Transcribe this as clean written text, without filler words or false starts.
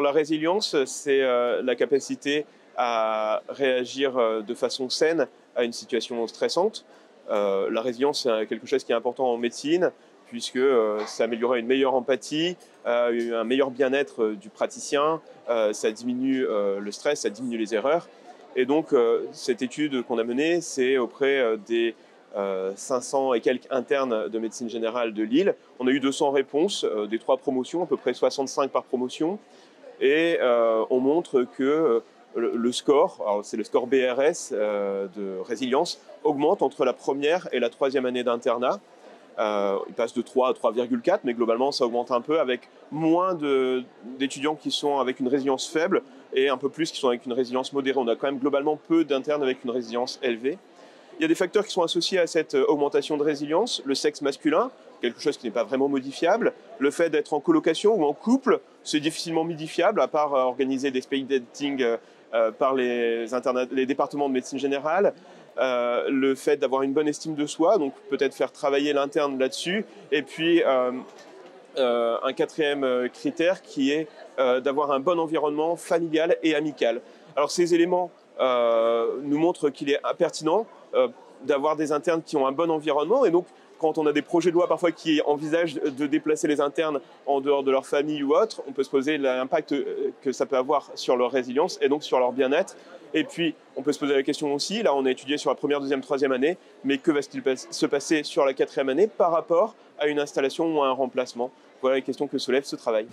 la résilience, c'est la capacité à réagir de façon saine à une situation stressante. La résilience, c'est quelque chose qui est important en médecine, puisque ça améliorerait une meilleure empathie, un meilleur bien-être du praticien, ça diminue le stress, ça diminue les erreurs. Et donc, cette étude qu'on a menée, c'est auprès des 500 et quelques internes de médecine générale de Lille. On a eu 200 réponses, des 3 promotions, à peu près 65 par promotion. Et on montre que le score, c'est le score BRS de résilience, augmente entre la première et la troisième année d'internat. Il passe de 3 à 3,4, mais globalement, ça augmente un peu avec moins d'étudiants qui sont avec une résilience faible et un peu plus qui sont avec une résilience modérée. On a quand même globalement peu d'internes avec une résilience élevée. Il y a des facteurs qui sont associés à cette augmentation de résilience. Le sexe masculin, quelque chose qui n'est pas vraiment modifiable. Le fait d'être en colocation ou en couple, c'est difficilement modifiable, à part organiser des speed dating par les départements de médecine générale. Le fait d'avoir une bonne estime de soi, donc peut-être faire travailler l'interne là-dessus. Et puis, un quatrième critère qui est d'avoir un bon environnement familial et amical. Alors ces éléments nous montrent qu'il est pertinent d'avoir des internes qui ont un bon environnement, et donc quand on a des projets de loi parfois qui envisagent de déplacer les internes en dehors de leur famille ou autre, on peut se poser l'impact que ça peut avoir sur leur résilience et donc sur leur bien-être. Et puis, on peut se poser la question aussi, là on a étudié sur la première, deuxième, troisième année, mais que va-t-il se passer sur la quatrième année par rapport à une installation ou à un remplacement? Voilà les questions que soulève ce travail.